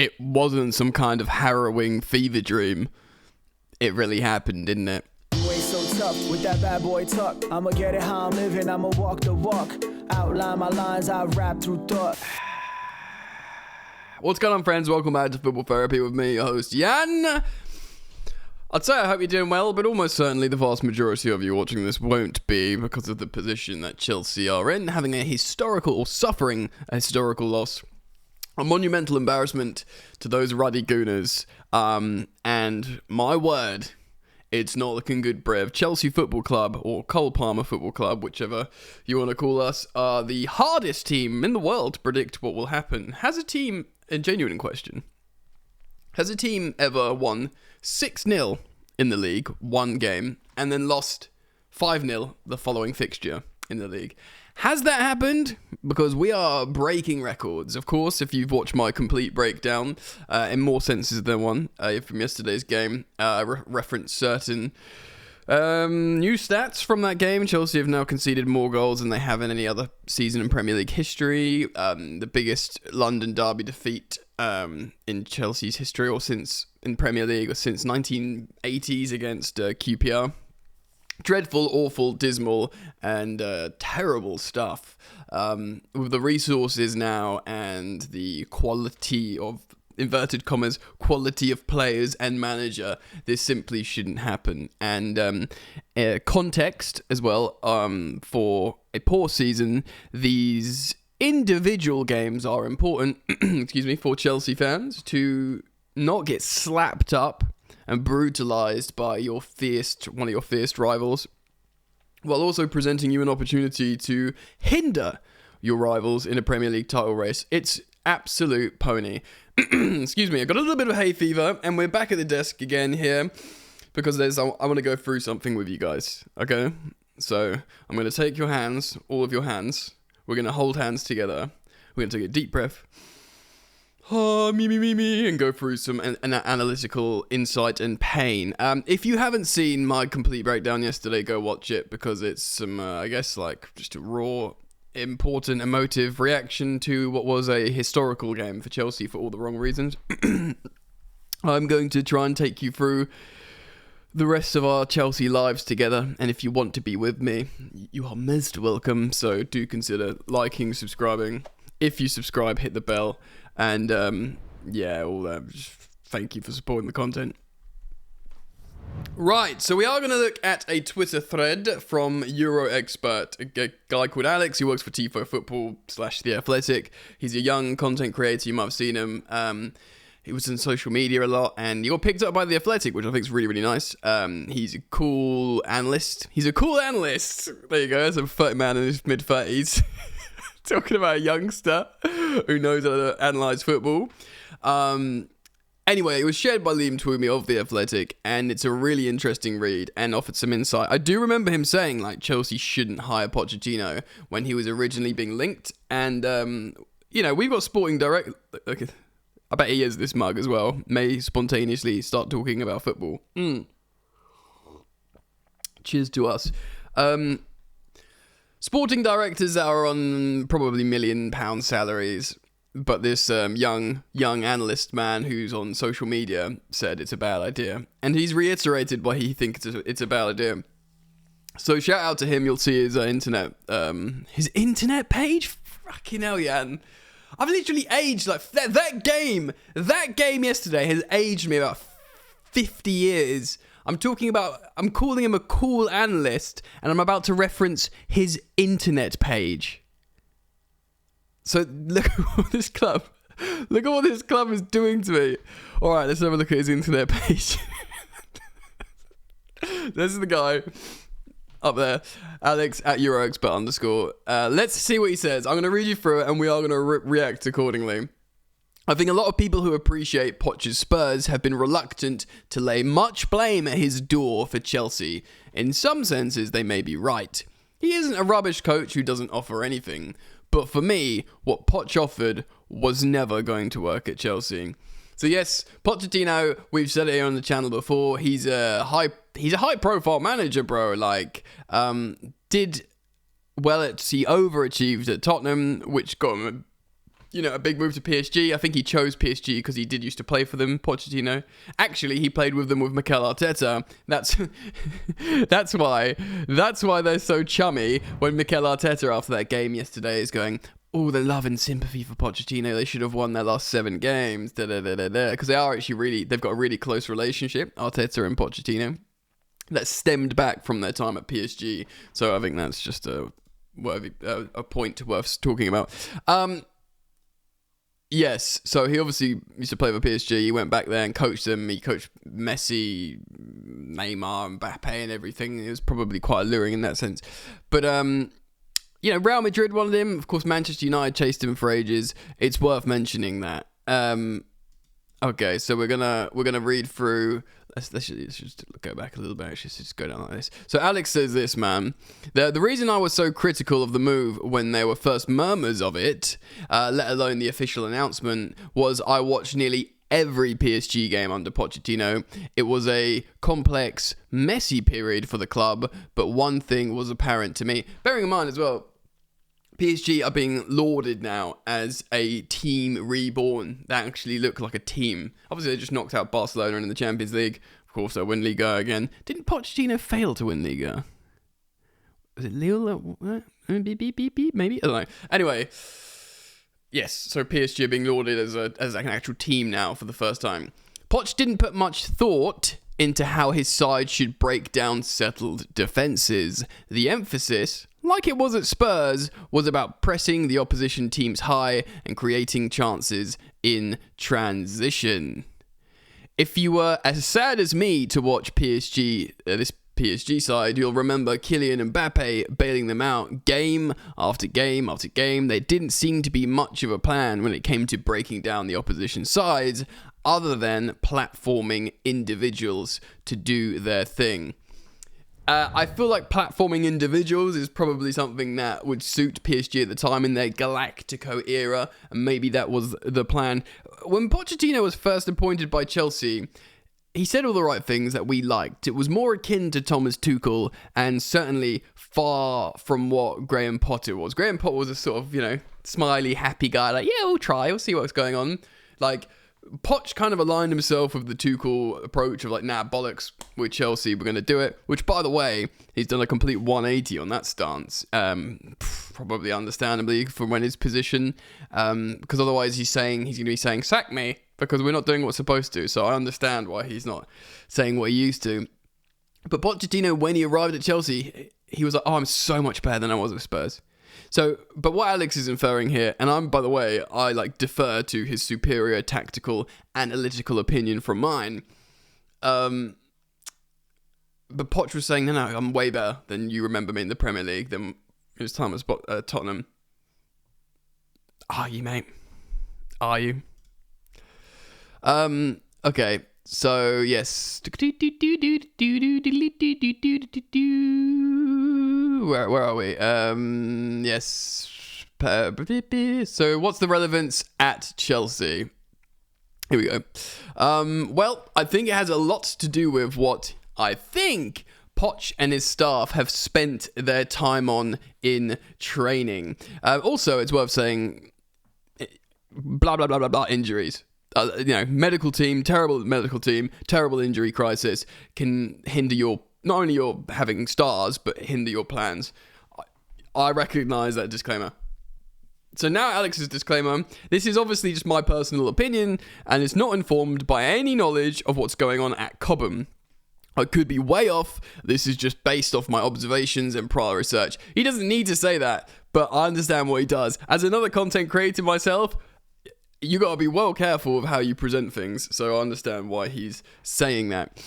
it wasn't some kind of harrowing fever dream. It really happened, didn't it? You ain't so tough with that bad boy talk. I'ma get it how I'm living, I'ma walk the walk. Outline my lines, I rap through thought. What's going on, friends? Welcome back to Football Therapy with me, your host, Jan. I'd say I hope you're doing well, but almost certainly the vast majority of you watching this won't be because of the position that Chelsea are in, having a historical or suffering a historical loss. A monumental embarrassment to those ruddy gooners. And my word, it's not looking good, Brev. Chelsea Football Club, or Cole Palmer Football Club, whichever you want to call us, are the hardest team in the world to predict what will happen. Has a team, a genuine question, has a team ever won 6-0 in the league, one game, and then lost 5-0 the following fixture in the league? Has that happened? Because we are breaking records. Of course, if you've watched my complete breakdown, in more senses than one, from yesterday's game, reference certain new stats from that game. Chelsea have now conceded more goals than they have in any other season in Premier League history. The biggest London derby defeat in Chelsea's history, or since in Premier League, or since 1980s against QPR. Dreadful, awful, dismal, and terrible stuff. With the resources now and the quality of, inverted commas, quality of players and manager, this simply shouldn't happen. And context as well, for a poor season, these individual games are important, for Chelsea fans to not get slapped up and brutalized by one of your fierce rivals, while also presenting you an opportunity to hinder your rivals in a Premier League title race. It's absolute pony. Excuse me, I got a little bit of hay fever, and we're back at the desk again here, because I want to go through something with you guys, okay? So, I'm going to take your hands, all of your hands, we're going to hold hands together, we're going to take a deep breath, and go through some an analytical insight and pain. If you haven't seen my complete breakdown yesterday, go watch it, because it's some, just a raw, important, emotive reaction to what was a historical game for Chelsea for all the wrong reasons. I'm going to try and take you through the rest of our Chelsea lives together, and if you want to be with me, you are most welcome, so do consider liking, subscribing. If you subscribe, hit the bell. And, thank you for supporting the content. Right, so we are going to look at a Twitter thread from Euro expert, a guy called Alex, who works for Tifo Football / The Athletic. He's a young content creator, you might have seen him. He was in social media a lot, and he got picked up by The Athletic, which I think is really, really nice. He's a cool analyst. There you go, there's a 30 man in his mid-30s. Talking about a youngster who knows how to analyse football. Anyway, it was shared by Liam Twomey of The Athletic, and it's a really interesting read and offered some insight. I do remember him saying, Chelsea shouldn't hire Pochettino when he was originally being linked. And, we've got Sporting Direct. Okay, I bet he is this mug as well. May spontaneously start talking about football. Cheers to us. Sporting directors are on probably £1 million salaries, but this young analyst man who's on social media said it's a bad idea, and he's reiterated why he thinks it's a bad idea. So shout out to him. You'll see his internet page. Fucking hell, Jan. I've literally aged that game yesterday has aged me about 50 years. I'm calling him a cool analyst, and I'm about to reference his internet page. So look at what this club is doing to me. All right, let's have a look at his internet page. This is the guy up there, Alex at EuroExpert_. Let's see what he says. I'm going to read you through it, and we are going to react accordingly. I think a lot of people who appreciate Poch's Spurs have been reluctant to lay much blame at his door for Chelsea. In some senses, they may be right. He isn't a rubbish coach who doesn't offer anything. But for me, what Poch offered was never going to work at Chelsea. So yes, Pochettino, we've said it here on the channel before, he's a high-profile manager, bro. He overachieved at Tottenham, which got him a big move to PSG. I think he chose PSG because he did used to play for them, Pochettino. Actually, he played with them with Mikel Arteta. That's why they're so chummy when Mikel Arteta after that game yesterday is going, all the love and sympathy for Pochettino. They should have won their last 7 games. Because they are actually they've got a really close relationship, Arteta and Pochettino, that stemmed back from their time at PSG. So I think that's just a point worth talking about. Yes, so he obviously used to play for PSG. He went back there and coached them. He coached Messi, Neymar, Mbappe and everything. It was probably quite alluring in that sense. But, Real Madrid wanted him. Of course, Manchester United chased him for ages. It's worth mentioning that. Okay, so we're gonna read through. Let's just go back a little bit. Actually, let's just go down like this. So Alex says this, man. The reason I was so critical of the move when there were first murmurs of it, let alone the official announcement, was I watched nearly every PSG game under Pochettino. It was a complex, messy period for the club, but one thing was apparent to me. Bearing in mind as well, PSG are being lauded now as a team reborn. They actually look like a team. Obviously, they just knocked out Barcelona in the Champions League. Of course, they win Liga again. Didn't Pochettino fail to win Liga? Was it Lille? Maybe? I don't know. Anyway, yes, so PSG are being lauded as an actual team now for the first time. Poch didn't put much thought into how his side should break down settled defences. The emphasis, like it was at Spurs, was about pressing the opposition teams high and creating chances in transition. If you were as sad as me to watch PSG, this PSG side, you'll remember Kylian Mbappe bailing them out game after game after game. There didn't seem to be much of a plan when it came to breaking down the opposition sides, other than platforming individuals to do their thing. I feel like platforming individuals is probably something that would suit PSG at the time in their Galactico era, and maybe that was the plan. When Pochettino was first appointed by Chelsea, he said all the right things that we liked. It was more akin to Thomas Tuchel, and certainly far from what Graham Potter was. Graham Potter was a sort of, smiley, happy guy, like, yeah, we'll see what's going on. Like, Poch kind of aligned himself with the Tuchel approach of like, nah, bollocks, we're Chelsea, we're going to do it. Which, by the way, he's done a complete 180 on that stance. Probably understandably from when his position. Because otherwise he's going to be saying, sack me, because we're not doing what's supposed to. So I understand why he's not saying what he used to. But Pochettino, when he arrived at Chelsea, he was like, oh, I'm so much better than I was with Spurs. So, but what Alex is inferring here, and by the way, I defer to his superior tactical, analytical opinion from mine. But Poch was saying, no, I'm way better than you remember me in the Premier League than his time at Tottenham. Are you, mate? Are you? Okay. So, yes. Where are we? Yes. So, what's the relevance at Chelsea? Here we go. Well, I think it has a lot to do with what I think Poch and his staff have spent their time on in training. Also, it's worth saying, blah, blah, blah, blah, blah, injuries. Medical team, terrible injury crisis can hinder not only your having stars, but hinder your plans. I recognise that disclaimer. So now Alex's disclaimer. This is obviously just my personal opinion, and it's not informed by any knowledge of what's going on at Cobham. I could be way off. This is just based off my observations and prior research. He doesn't need to say that, but I understand what he does. As another content creator myself, you got to be well careful of how you present things, so I understand why he's saying that.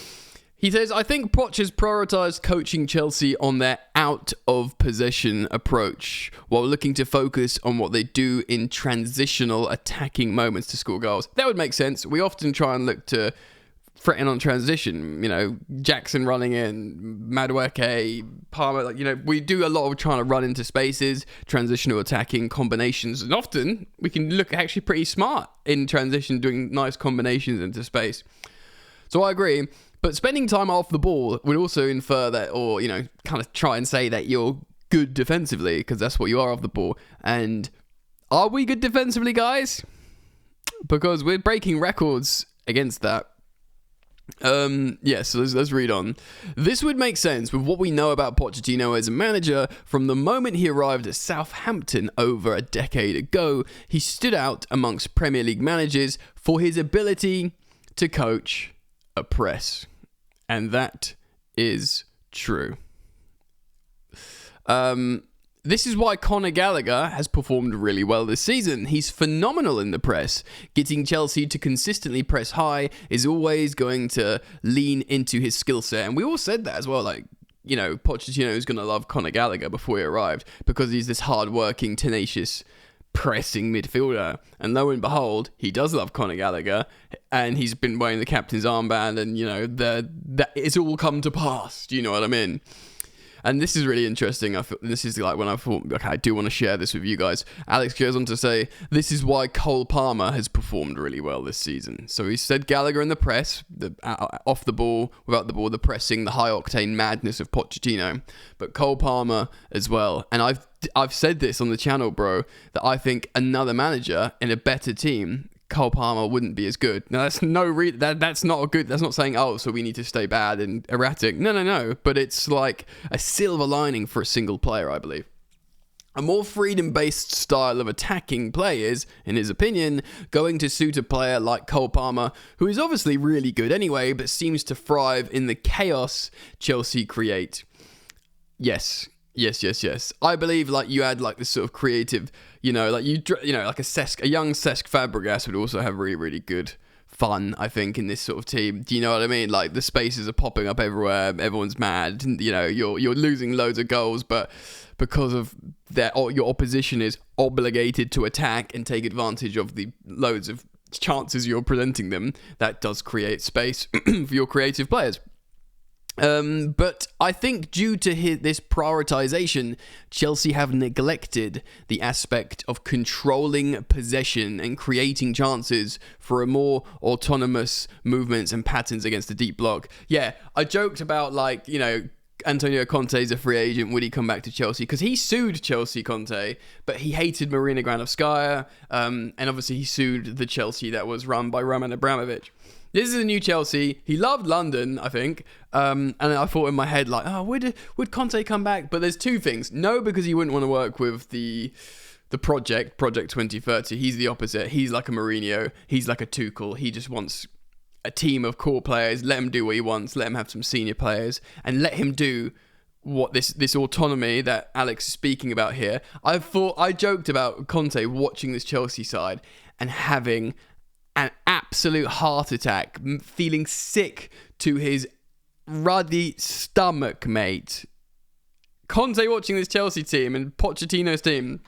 He says, I think Poch has prioritised coaching Chelsea on their out-of-possession approach, while looking to focus on what they do in transitional attacking moments to score goals. That would make sense. We often try and look to threaten on transition, Jackson running in, Madueke, Palmer, we do a lot of trying to run into spaces, transitional attacking combinations, and often we can look actually pretty smart in transition, doing nice combinations into space. So I agree, but spending time off the ball would also infer that, or, kind of try and say that you're good defensively, because that's what you are off the ball, and Are we good defensively, guys? Because we're breaking records against that. So let's read on. This would make sense with what we know about Pochettino as a manager. From the moment he arrived at Southampton over a decade ago, he stood out amongst Premier League managers for his ability to coach a press. And that is true. This is why Conor Gallagher has performed really well this season. He's phenomenal in the press. Getting Chelsea to consistently press high is always going to lean into his skill set. And we all said that as well. Like, you know, Pochettino is going to love Conor Gallagher before he arrived because he's this hard-working, tenacious, pressing midfielder. And lo and behold, he does love Conor Gallagher. And he's been wearing the captain's armband. And, you know, that it's all come to pass. Do you know what I mean? And this is really interesting. This is like when I thought, okay, I do want to share this with you guys. Alex goes on to say, this is why Cole Palmer has performed really well this season. So he said Gallagher in the press, off the ball, without the ball, the pressing, the high-octane madness of Pochettino. But Cole Palmer as well. And I've said this on the channel, bro, that I think another manager in a better team, Cole Palmer, wouldn't be as good. Now that's that's not a good. That's not saying, oh, so we need to stay bad and erratic. No. But it's like a silver lining for a single player, I believe. A more freedom-based style of attacking play is, in his opinion, going to suit a player like Cole Palmer, who is obviously really good anyway, but seems to thrive in the chaos Chelsea create. Yes. I believe like you add like this sort of creative, like like a young Cesc Fabregas would also have really, really good fun, I think, in this sort of team. Do you know what I mean? Like the spaces are popping up everywhere. Everyone's mad. You're losing loads of goals, but because of your opposition is obligated to attack and take advantage of the loads of chances you're presenting them, that does create space for your creative players. But I think due to this prioritization, Chelsea have neglected the aspect of controlling possession and creating chances for a more autonomous movements and patterns against the deep block. Yeah, I joked about Antonio Conte's a free agent. Would he come back to Chelsea? Because he sued Chelsea, Conte, but he hated Marina Granovskaya, and obviously he sued the Chelsea that was run by Roman Abramovich. This is a new Chelsea. He loved London, I think. And I thought in my head, like, would Conte come back? But there's two things. No, because he wouldn't want to work with the Project 2030. He's the opposite. He's like a Mourinho. He's like a Tuchel. He just wants a team of core players. Let him do what he wants. Let him have some senior players. And let him do what this autonomy that Alex is speaking about here. I joked about Conte watching this Chelsea side and having an absolute heart attack, feeling sick to his ruddy stomach, mate. Conte watching this Chelsea team and Pochettino's team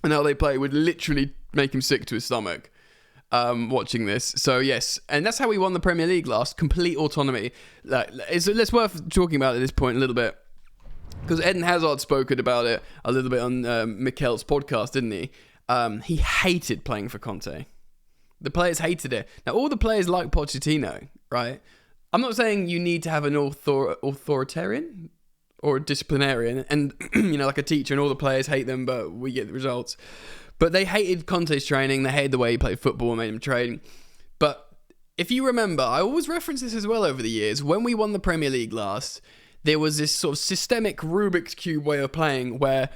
and how they play would literally make him sick to his stomach watching this. So yes, and that's how we won the Premier League last. Complete autonomy. It's worth talking about at this point a little bit, because Eden Hazard spoke about it a little bit on Mikel's podcast, didn't he? He hated playing for Conte. The players hated it. Now, all the players like Pochettino, right? I'm not saying you need to have an authoritarian or a disciplinarian and, like a teacher, and all the players hate them, but we get the results. But they hated Conte's training. They hated the way he played football and made him train. But if you remember, I always reference this as well over the years. When we won the Premier League last, there was this sort of systemic Rubik's Cube way of playing where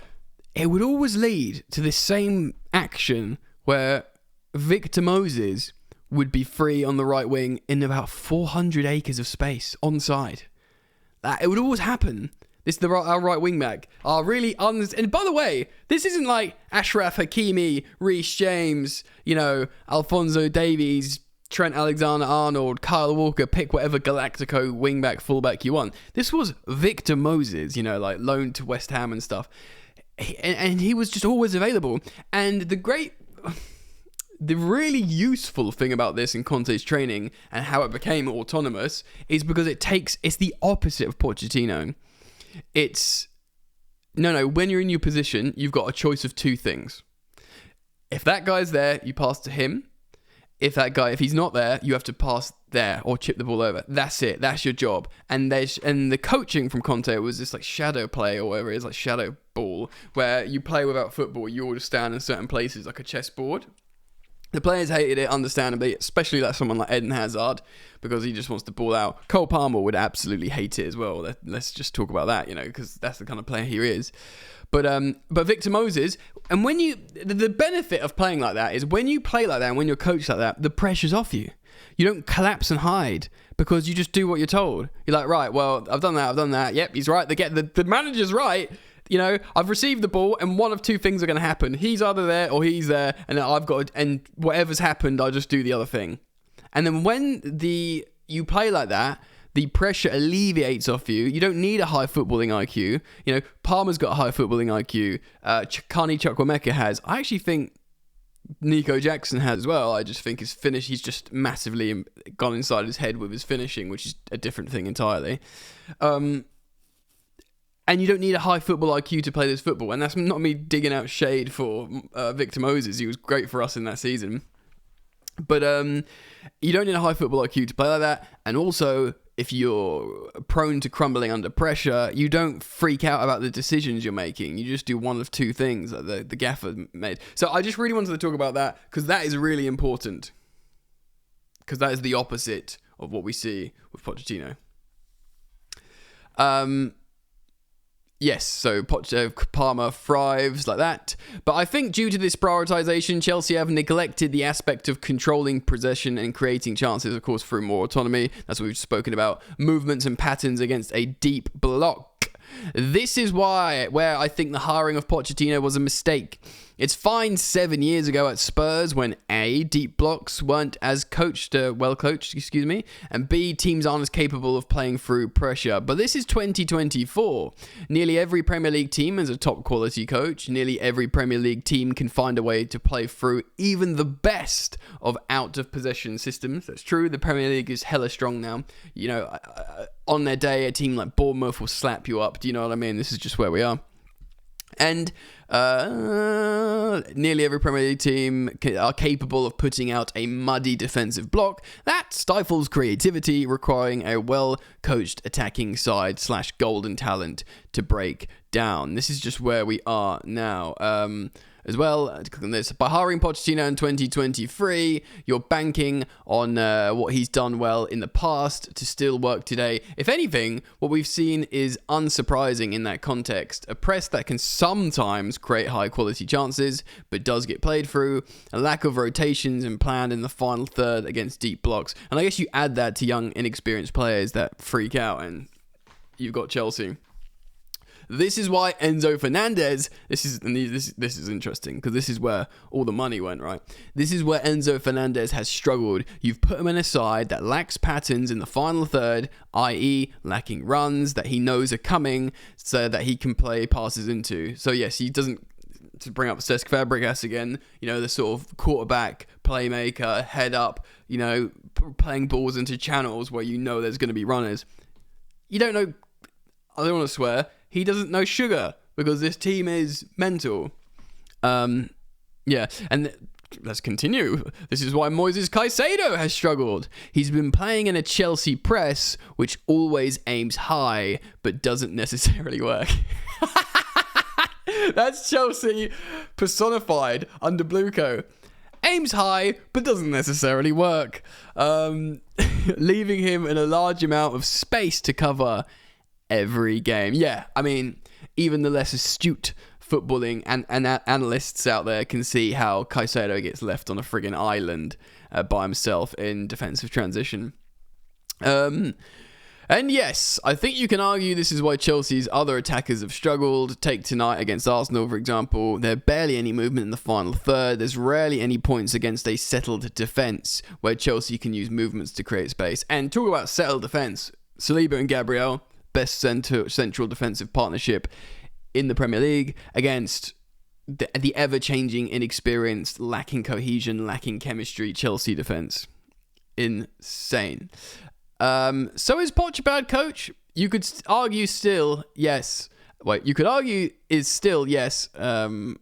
it would always lead to this same action where Victor Moses would be free on the right wing in about 400 acres of space onside. It would always happen. Our right wing back are really and by the way, this isn't like Ashraf Hakimi, Reece James, Alphonso Davies, Trent Alexander-Arnold, Kyle Walker, pick whatever Galactico wing-back, full-back you want. This was Victor Moses, loaned to West Ham and stuff. And he was just always available. And the really useful thing about this in Conte's training and how it became autonomous is because it's the opposite of Pochettino. When you're in your position, you've got a choice of two things. If that guy's there, you pass to him. If he's not there, you have to pass there or chip the ball over. That's it. That's your job. And the coaching from Conte was this like shadow play or whatever it is, like shadow ball, where you play without football, you all just stand in certain places like a chessboard. The players hated it, understandably, especially like someone like Eden Hazard, because he just wants the ball out. Cole Palmer would absolutely hate it as well. Let's just talk about that, because that's the kind of player he is. But Victor Moses, and when the benefit of playing like that is when you play like that and when you're coached like that, the pressure's off you. You don't collapse and hide because you just do what you're told. You're like, right, well, I've done that. Yep, he's right. The manager's right. I've received the ball, and one of two things are going to happen. He's either there or he's there, and and whatever's happened, I'll just do the other thing. And then when you play like that, the pressure alleviates off you. You don't need a high footballing IQ. Palmer's got a high footballing IQ. Carney Chukwuemeka has. I actually think Nico Jackson has as well. I just think his finish, he's just massively gone inside his head with his finishing, which is a different thing entirely. And you don't need a high football IQ to play this football. And that's not me digging out shade for Victor Moses. He was great for us in that season. But you don't need a high football IQ to play like that. And also, if you're prone to crumbling under pressure, you don't freak out about the decisions you're making. You just do one of two things that the gaffer made. So I just really wanted to talk about that because that is really important. Because that is the opposite of what we see with Pochettino. Yes, so Palmer thrives like that. But I think due to this prioritisation, Chelsea have neglected the aspect of controlling possession and creating chances, of course, through more autonomy. That's what we've spoken about. Movements and patterns against a deep block. This is where I think the hiring of Pochettino was a mistake. It's fine 7 years ago at Spurs when A, deep blocks weren't as well coached, and B, teams aren't as capable of playing through pressure. But this is 2024. Nearly every Premier League team has a top quality coach. Nearly every Premier League team can find a way to play through even the best of out of possession systems. That's true. The Premier League is hella strong now. On their day, a team like Bournemouth will slap you up. Do you know what I mean? This is just where we are. And nearly every Premier League team are capable of putting out a muddy defensive block that stifles creativity, requiring a well-coached attacking side / golden talent to break down. This is just where we are now. As well, by hiring Pochettino in 2023, you're banking on what he's done well in the past to still work today. If anything, what we've seen is unsurprising in that context. A press that can sometimes create high-quality chances, but does get played through. A lack of rotations and planned in the final third against deep blocks. And I guess you add that to young, inexperienced players that freak out, and you've got Chelsea. This is why Enzo Fernandez, this is interesting because this is where all the money went, right? This is where Enzo Fernandez has struggled. You've put him in a side that lacks patterns in the final third, i.e. lacking runs that he knows are coming so that he can play passes into. So yes, he doesn't, to bring up Cesc Fabregas again, the sort of quarterback, playmaker, head up, playing balls into channels where there's going to be runners. You don't know, I don't want to swear, he doesn't know sugar because this team is mental. And let's continue. This is why Moises Caicedo has struggled. He's been playing in a Chelsea press which always aims high but doesn't necessarily work. That's Chelsea personified under Blueco. Aims high but doesn't necessarily work. Leaving him in a large amount of space to cover every game. Yeah, I mean, even the less astute footballing and analysts out there can see how Caicedo gets left on a friggin' island by himself in defensive transition. And yes, I think you can argue this is why Chelsea's other attackers have struggled. Take tonight against Arsenal, for example. There's barely any movement in the final third. There's rarely any points against a settled defence where Chelsea can use movements to create space. And talk about settled defence. Saliba and Gabriel, best central defensive partnership in the Premier League against the ever-changing, inexperienced, lacking cohesion, lacking chemistry Chelsea defence. Insane. So is Poch a bad coach? You could argue still, yes. You could argue is still, yes. Some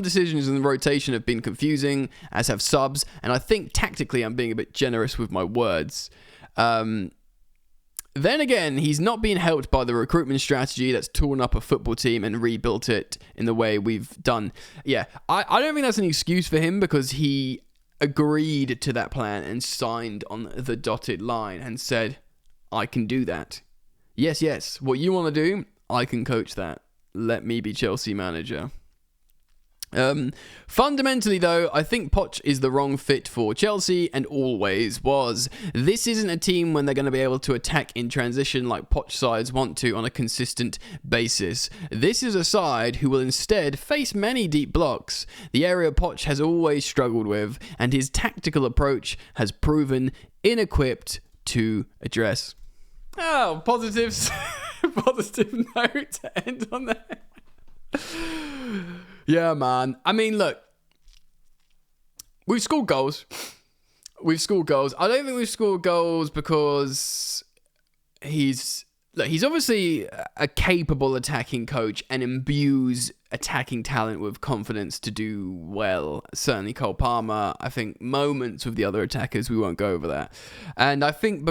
decisions in the rotation have been confusing, as have subs, and I think tactically I'm being a bit generous with my words. Then again, he's not being helped by the recruitment strategy that's torn up a football team and rebuilt it in the way we've done. Yeah, I don't think that's an excuse for him, because he agreed to that plan and signed on the dotted line and said, I can do that. Yes, what you want to do, I can coach that. Let me be Chelsea manager. Fundamentally, though, I think Poch is the wrong fit for Chelsea and always was. This isn't a team when they're going to be able to attack in transition like Poch sides want to on a consistent basis. This is a side who will instead face many deep blocks, the area Poch has always struggled with, and his tactical approach has proven inequipped to address. Oh, positives. Positive note to end on that. Yeah, man. I mean, look, we've scored goals. I don't think we've scored goals because he's obviously a capable attacking coach and imbues attacking talent with confidence to do well. Certainly Cole Palmer. I think moments with the other attackers, we won't go over that. And I think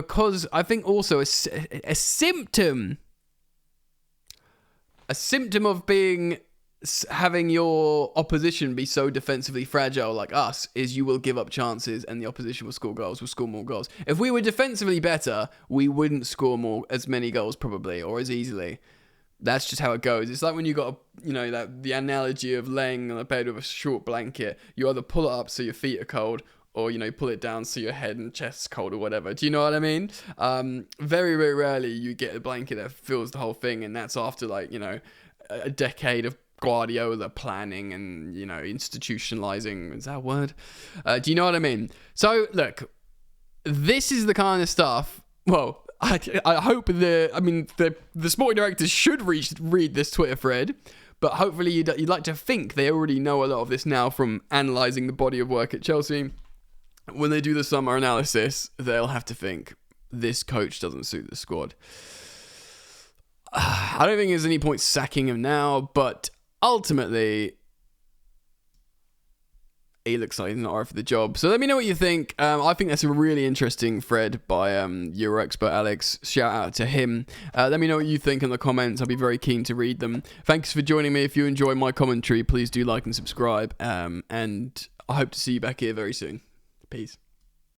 also a symptom of having your opposition be so defensively fragile like us is you will give up chances and the opposition will score more goals. If we were defensively better, we wouldn't score as many goals probably, or as easily. That's just how it goes. It's like when you got the analogy of laying on a bed with a short blanket. You either pull it up so your feet are cold, or, pull it down so your head and chest's cold or whatever. Do you know what I mean? Very, very rarely you get a blanket that fills the whole thing, and that's after a decade of Guardiola planning and, institutionalizing. Is that a word? Do you know what I mean? So, look, this is the kind of stuff. Well, I hope the sporting directors should read this Twitter thread, but hopefully you'd like to think they already know a lot of this now from analysing the body of work at Chelsea. When they do the summer analysis, they'll have to think, this coach doesn't suit the squad. I don't think there's any point sacking him now, but ultimately, he looks like he's not right for the job. So let me know what you think. I think that's a really interesting thread by Euro expert Alex. Shout out to him. Let me know what you think in the comments. I'll be very keen to read them. Thanks for joining me. If you enjoy my commentary, please do like and subscribe. And I hope to see you back here very soon. Peace.